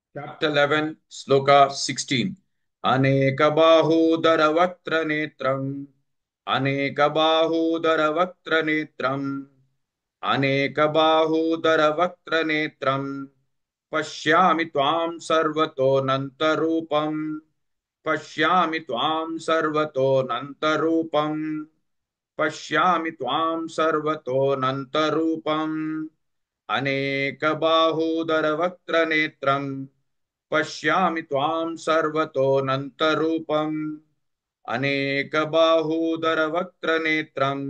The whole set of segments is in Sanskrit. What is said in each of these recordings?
Chapter 11, Sloka 16. Anekabahudara-vaktra-netram. Anekabahudara-vaktra-netram. Anekabahudara-vaktra-netram. Pashyami tvam sarvato nantarupam. Pashyami tvam sarvato nantarupam. Pashyami tvam sarvato nantarupam. Anekabahudara-vaktra-netram. पश्यामि त्वां सर्वतोऽनन्तरूपम् अनेकबाहूदरवक्त्रनेत्रम्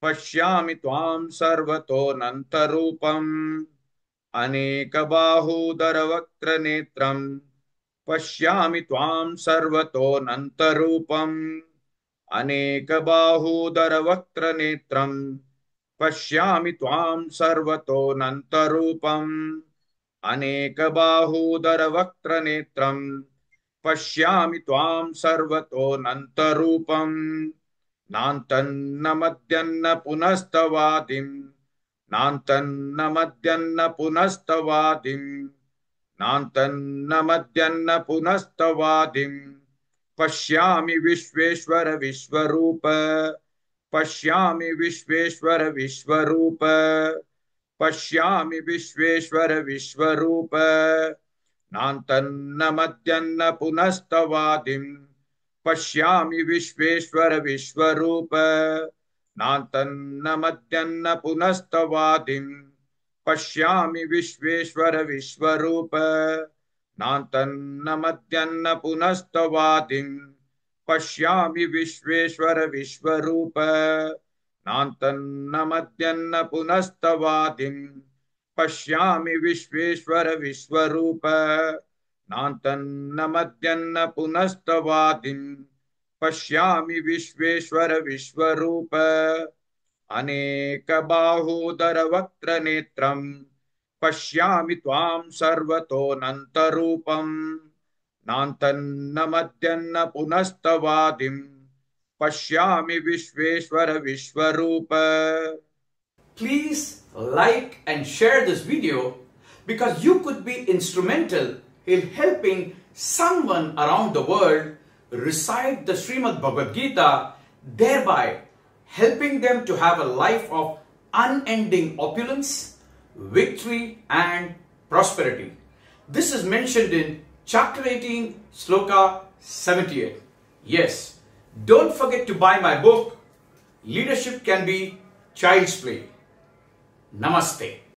पश्यामि त्वां सर्वतोऽनन्तरूपम् अनेकबाहूदरवक्त्रनेत्रम् पश्यामि त्वां सर्वतोऽनन्तरूपम् अनेकबाहूदरवक्त्रनेत्रम् पश्यामि त्वां सर्वतोऽनन्तरूपम् अनेकबाहूदरवक्त्रनेत्रम् पश्यामि त्वां सर्वतोऽनन्तरूपम् नान्तन्न मद्यन्न पुनस्तवादिम् नान्तन्न मद्यन्न पुनस्तवादिम् नान्तन्न मद्यन्न पुनस्तवादिम् पश्यामि विश्वेश्वर विश्वरूप पश्यामि विश्वेश्वर विश्वरूप पश्यामि विश्वेश्वर विश्वरूप नान्तन्न मद्यन्न पुनस्तवादिम् पश्यामि विश्वेश्वर विश्वरूप नान्तन्न मद्यन्न पुनस्तवादिम् पश्यामि विश्वेश्वर विश्वरूप नान्तन्न मद्यन्न पुनस्तवादिम् पश्यामि विश्वेश्वर विश्वरूप नान्तन्न मद्यन्न पुनस्तवादिम् पश्यामि विश्वेश्वर विश्वरूप नान्तन्न मद्यन्न पुनस्तवादिम् पश्यामि विश्वेश्वर विश्वरूप अनेकबाहूदरवक्त्रनेत्रम् पश्यामि त्वां सर्वतोऽनन्तरूपम् नान्तन्न मद्यन्न पुनस्तवादिम् पश्यामि विश्वेश्वर विश्वरूप. Please like and share this video because you could be instrumental in helping someone around the world recite the Srimad Bhagavad Gita, thereby helping them to have a life of unending opulence, victory and prosperity. This is mentioned in chapter 18, Sloka 78. Yes, don't forget to buy my book, Leadership Can Be Child's Play. Namaste.